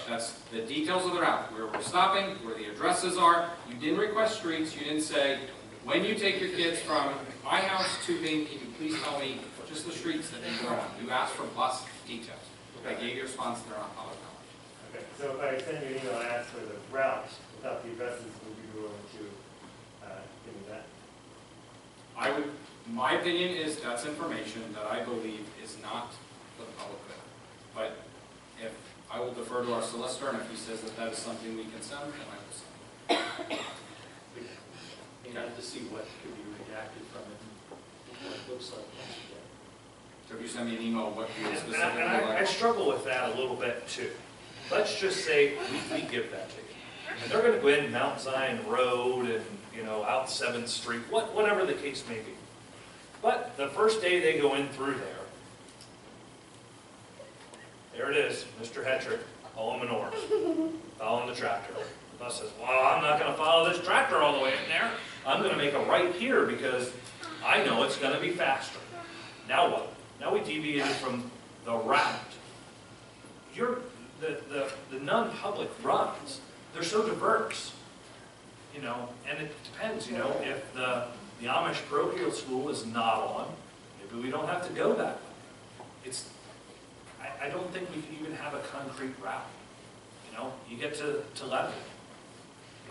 that's the details of the route, where we're stopping, where the addresses are. You didn't request streets. You didn't say, when you take your kids from my house to Bing, can you please tell me just the streets that they go on? You asked for bus details. I gave you a response, they're not public knowledge. Okay, so if I send you an email and ask for the route without the addresses, would you be willing to give me that? I would, my opinion is that's information that I believe is not for the public good. But if, I will defer to our solicitor, and if he says that that is something we can send, then I will send. You have to see what could be redacted from it, and what it looks like once you get it. So if you send me an email, what you And specifically I like. struggle with that a little bit too. Let's just say we give that to you. And they're gonna go in Mount Zion Road and, you know, out 7th Street, whatever the case may be. But the first day they go in through there it is, Mr. Hetrick, hauling manure, following the tractor. The bus says, well, I'm not gonna follow this tractor all the way in there. I'm gonna make a right here because I know it's gonna be faster. Now what? Now we deviated from the route. The non-public runs, they're so diverse, you know, and it depends, you know, if the Amish parochial school is not on, maybe we don't have to go that way. I don't think we can even have a concrete route, you know, you get to Lebanon.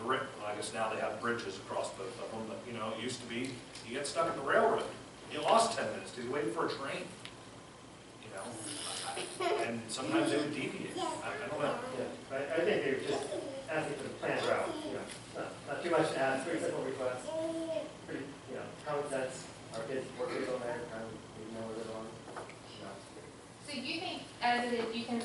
Well, I guess now they have bridges across both of them, but, you know, it used to be, you get stuck at the railroad. You lost 10 minutes because you waited for a train, you know, and sometimes they would deviate. I don't know. Yeah, I think they're just asking for the planned route, you know, not too much to ask, pretty simple request, pretty, you know, common sense. Our kids work with on there, kind of, we know where they're going, you know. So you think, as it is, you can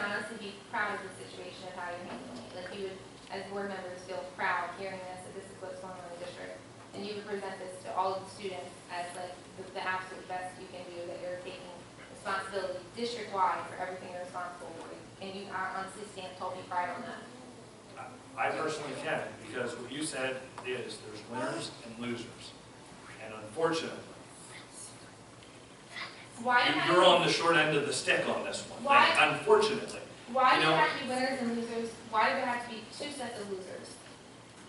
honestly be proud of the situation of how you're handling it? Like you would, as board members, feel proud hearing this, that this is what's going on in the district, and you would present this to all of the students as like the absolute best you can do, that you're taking responsibility district-wide for everything you're responsible for, and you honestly stand totally pride on that. I personally can, because what you said is there's winners and losers. And unfortunately, you're on the short end of the stick on this one. Why? Unfortunately. Why You do know, there have to be winners and losers? Why do there have to be two sets of losers?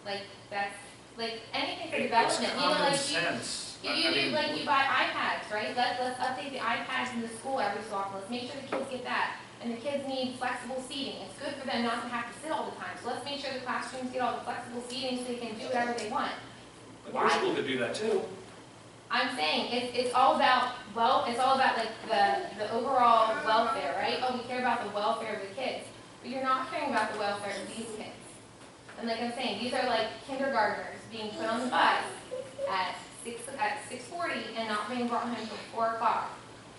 Like, that's, like, anything for it's development, you know, common like sense. you buy iPads, right? Let's update the iPads in the school every so often. Let's make sure the kids get that. And the kids need flexible seating. It's good for them not to have to sit all the time. So let's make sure the classrooms get all the flexible seating so they can do whatever they want. But your school could do that too. I'm saying it's all about, well, it's all about like the overall welfare, right? Oh, we care about the welfare of the kids. But you're not caring about the welfare of these kids. And like I'm saying, these are like kindergartners being put on the bus at 6:40 and not being brought home till 4 o'clock.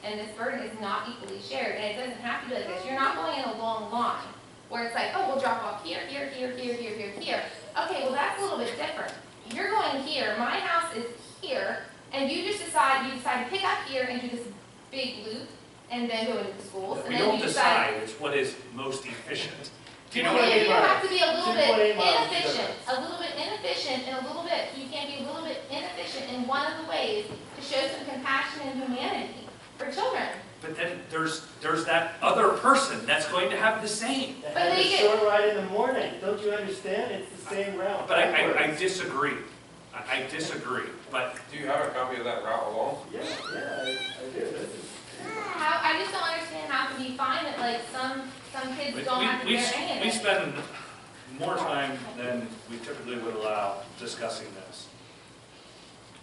And this burden is not equally shared. And it doesn't have to be like this. You're not going in a long line where it's like, oh, we'll drop off here, here, here, here, here, here, here. Okay, well that's a little bit different. You're going here, my house is here, and you decide to pick up here and do this big loop and then go into the schools. And We then don't you decide, it's what is most efficient. Do you know what I Yeah, mean? you have to be a little bit 2.8 miles. inefficient, and a little bit, you can be a little bit inefficient in one of the ways to show some compassion and humanity for children. But then there's that other person that's going to have the same. They But had they a get- short ride in the morning, don't you understand? It's the same route. But I disagree. I disagree, but Do you have a copy of that route along? Yeah, I do, this is. I just don't understand how can you find that like some kids don't have to we bear any of we it. spend more time than we typically would allow discussing this.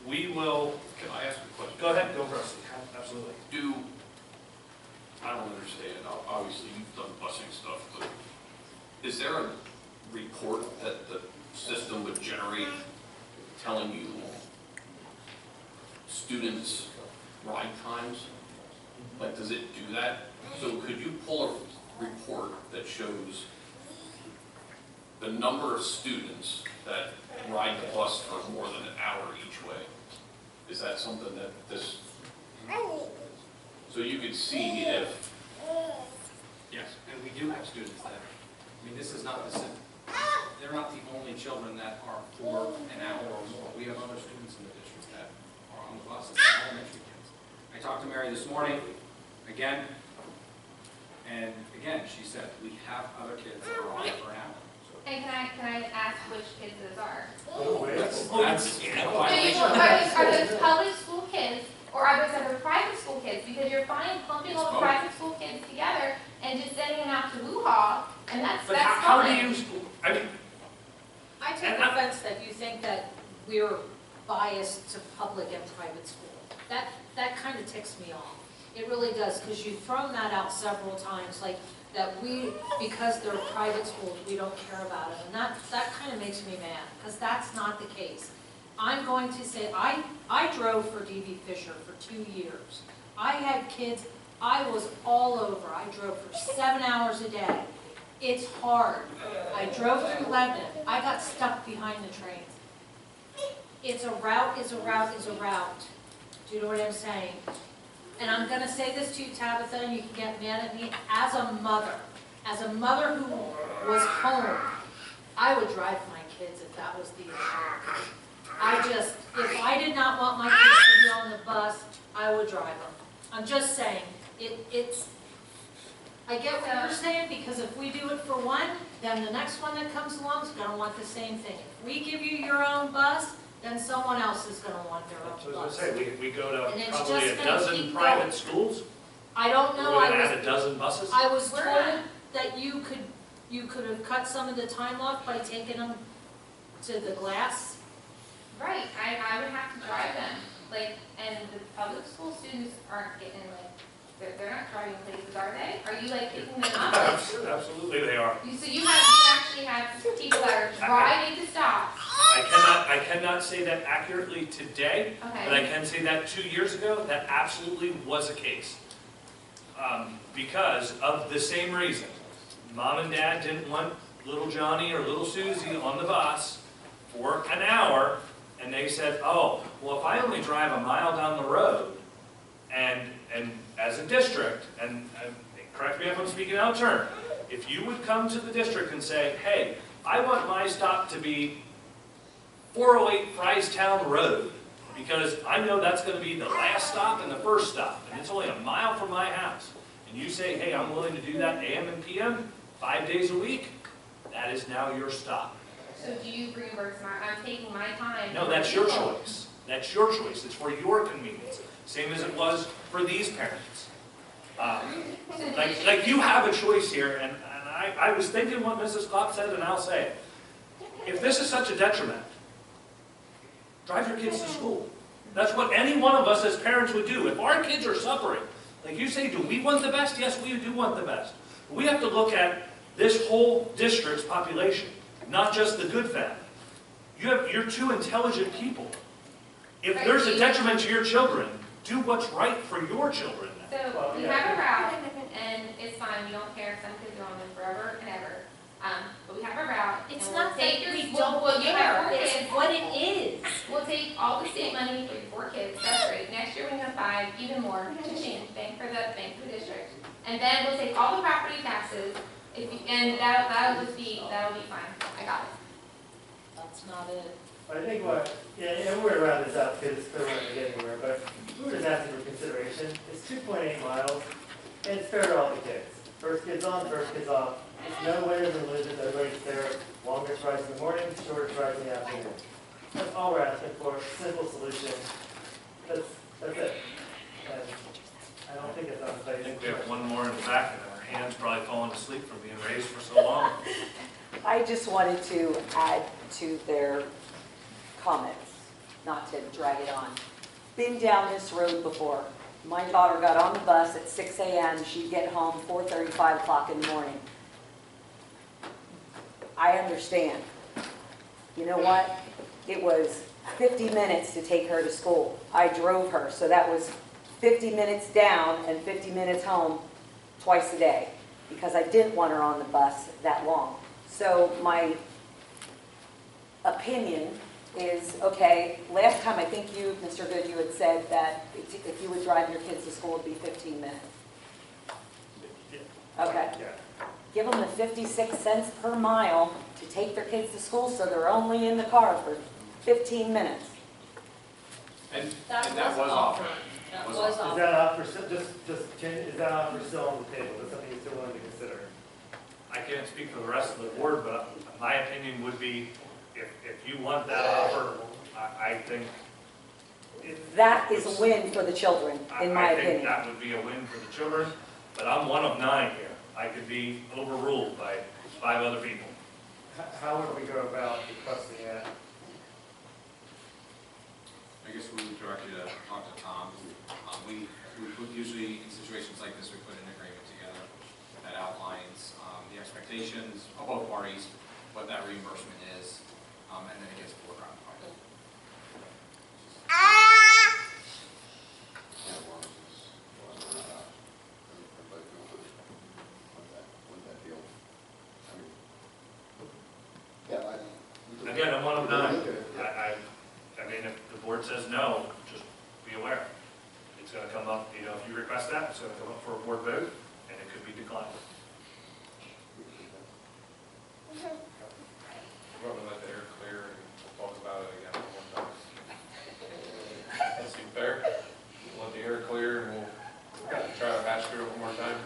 We will, Can I ask a question? go ahead, go first, absolutely. I don't understand, obviously you've done busing stuff, but is there a report that the system would generate telling you students' ride times? Like, does it do that? So could you pull a report that shows the number of students that ride the bus for more than an hour each way? Is that something that this, so you could see if, Yes, and we do have students that, I mean, this is not the same, they're not the only children that are for an hour or more. We have other students in the district that are on the buses, elementary kids. I talked to Mary this morning, again, and again, she said, we have other kids that are on for an hour. And can I ask which kids those are? That's Are those public school kids, or are those other private school kids? Because you're fine clumping all the private school kids together and just sending them out to Wuha, and ticks me off. It really does, because you've thrown that out several times, like, that we, because they're private schools, we don't care about it. And that kind of makes me mad, because that's not the case. I'm going to say, I drove for D.B. Fisher for 2 years. I had kids, I was all over. I drove for 7 hours a day. It's hard. I drove through Lebanon. I got stuck behind the trains. It's a route, is a route, is a route. Do you know what I'm saying? And I'm going to say this to you, Tabitha, and you can get mad at me. As a mother who was home, I would drive my kids if that was the issue. If I did not want my kids to be on the bus, I would drive them. I'm just saying, I get what you're saying, because if we do it for one, then the next one that comes along is going to want the same thing. If we give you your own bus, then someone else is going to want their own So as bus. I say, we go to And it's probably just a gonna dozen keep private going. schools. I don't know, We're gonna add a dozen buses. I was We're told not. that you could have cut some of the time off by taking them to the glass. Right, I would have to drive them, like, and the public school students aren't getting, like, they're not driving places, are they? Are you, like, picking them up? Absolutely they are. So you actually have people that are driving to stops. I cannot say that accurately today, Okay. but I can say that 2 years ago, that absolutely was a case. Because of the same reason. Mom and Dad didn't want little Johnny or little Susie on the bus for an hour, and they said, oh, well, if I only drive a mile down the road, and as a district, and correct me if I'm speaking out of turn, if you would come to the district and say, hey, I want my stop to be 408 Fryestown Road, because I know that's going to be the last stop and the first stop, and it's only a mile from my house, and you say, hey, I'm willing to do that AM and PM 5 days a week, that is now your stop. So do you reimburse I'm taking my time? No, that's your choice. That's your choice. It's for your convenience. Same as it was for these parents. Like you have a choice here, and I was thinking what Mrs. Klopp said, and I'll say it. If this is such a detriment, drive your kids to school. That's what any one of us as parents would do. If our kids are suffering, like you say, do we want the best? Yes, we do want the best. But we have to look at this whole district's population, not just the good family. You're two intelligent people. If there's a detriment to your children, do what's right for your children. So we have a route, and it's fine, we don't care, some kids are on them forever and ever. But we have a route. It's and we'll not take that your- we don't you have care, 4 it's kids. what it is. We'll take all the state money for your 4 kids, that's great. Next year we have 5, even more, cha-ching, bank for the district. And then we'll take all the property taxes, and that'll be fine, I got it. That's not it. I think and we're gonna round this out because it's clear we're not gonna get anywhere, but we were just asking for consideration. It's 2.8 miles, and it's fair to all the kids. First kids on, first kids off. There's no winners and losers, everybody's there. Longest rides in the morning, shortest rides in the afternoon. That's all we're asking for, simple solution. That's it. And I don't think it's I unfair. think we have one more in the back, and our hands probably falling asleep from being raised for so long. I just wanted to add to their comments, not to drag it on. Been down this road before. My daughter got on the bus at 6 a.m. She'd get home 4:30, 5 o'clock in the morning. I understand. You know what? It was 50 minutes to take her to school. I drove her, so that was 50 minutes down and 50 minutes home twice a day, because I didn't want her on the bus that long. So my opinion is, okay, last time I think you, Mr. Good, you had said that if you would drive your kids to school, it'd be 15 minutes. Okay. Yeah. Give them the 56 cents per mile to take their kids to school, so they're only in the car for 15 minutes. And That that was offered. offered. That Was was Is offered. that offer, is that offer still on the table? Is that something you're still willing to consider? I can't speak for the rest of the board, but my opinion would be, if you want that offer, I think. That is a win for the children, in my I think opinion. that would be a win for the children, but I'm one of 9 here. I could be overruled by 5 other people. How would we go about requesting that? I guess we would direct you to talk to Tom. We usually in situations like this, we put an agreement together that outlines the expectations of both parties, what that reimbursement is, and then it gets board ratified. Again, I'm one of nine. I mean, if the board says no, just be aware. It's gonna come up, you know, if you request that, it's gonna come up for a board vote, and it could be declined. We're going to let the air clear and talk about it again one time. That seem fair? We'll let the air clear and we'll try to hash through it one more time.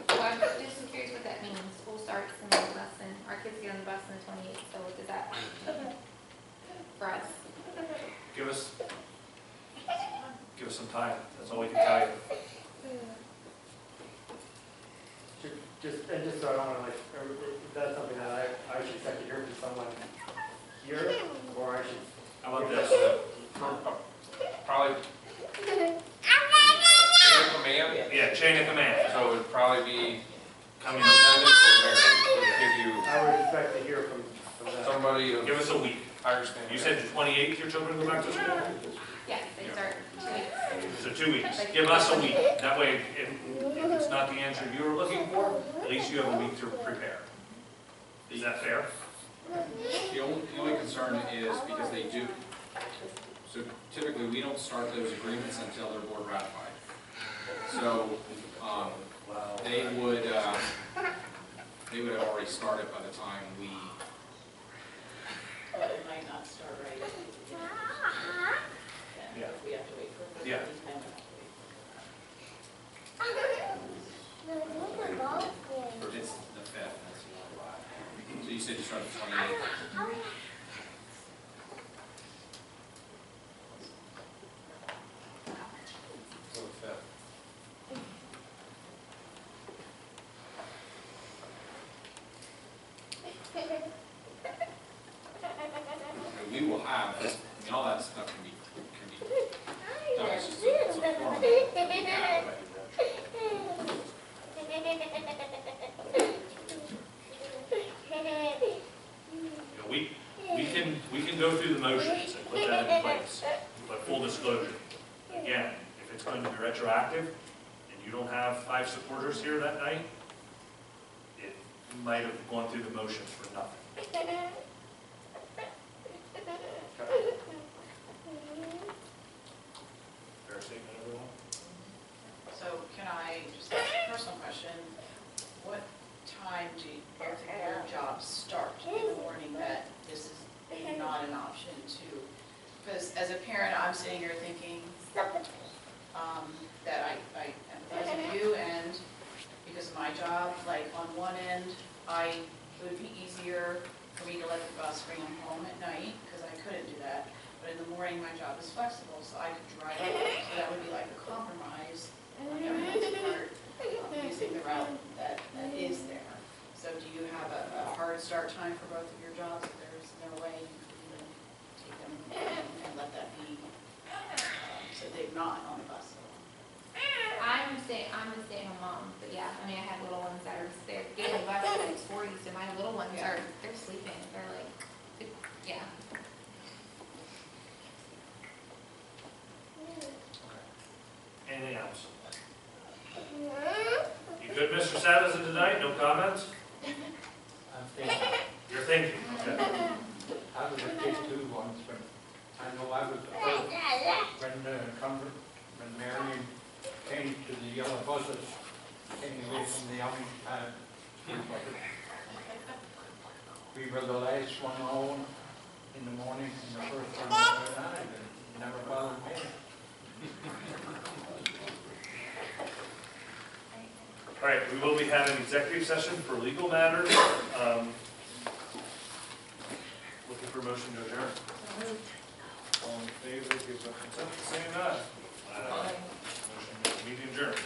Well, I'm just curious what that means. School starts in less than, our kids get on the bus on the 28th, so what does that mean for us? Give us some time, that's all we can tell you. Just so I don't want to like, that's something that I should expect to hear from someone here, or I should. How about this? Probably chain of command. Yeah, chain of command. So it would probably be Coming, superintendent or mayor. Would give you I would expect to hear from that. somebody of give us a week. higher standing. You said the 28th your children go back to school? Yes, they start 2 weeks. So 2 weeks. Give us a week. That way, if it's not the answer you were looking for, at least you have a week to prepare. Is that fair? The only concern is because they do, so typically we don't start those agreements until they're board ratified. So they would have already started by the time we, But it might not start right. Yeah. We have to wait for. Yeah. it's the 5th, that's so you said you started the 28th. So fifth. And we will have, I mean, all that stuff can be done, it's just it's a form that we have. You know, we can go through the motions and put that in place, but full disclosure. Again, if it's going to be retroactive and you don't have 5 supporters here that night, it might have gone through the motions for nothing. Fair statement, everyone? So can I just ask a personal question? What time do both of your jobs start in the morning that this is not an option to? Because as a parent, I'm sitting here thinking that I empathize with you, and because of my job, like on one end, it would be easier for me to let the bus bring them home at night, because I couldn't do that. But in the morning, my job is flexible, so I could drive home. So that would be like a compromise on everyone's part, using the route that is there. So do you have a hard start time for both of your jobs? If there's no way you could even take them and let that be, so they're not on the bus? I'm a stay-at-home mom, but yeah, I mean, I have little ones that are, they're getting the bus at 6:40, so my little ones Yeah. they're sleeping, they're like, yeah. Anything else? You good, Mr. Savage, tonight? No comments? I'm thinking, You're thinking, okay. I was a kid too once, but I know I was the first when Marion came to the yellow buses, came away from the Amish we were the last one home in the morning and the first one home at night, and it never bothered me. All right, we will be having executive session for legal matters. Looking for a motion to adjourn. All in favor, give their consent, saying aye. Motion, meeting adjourned.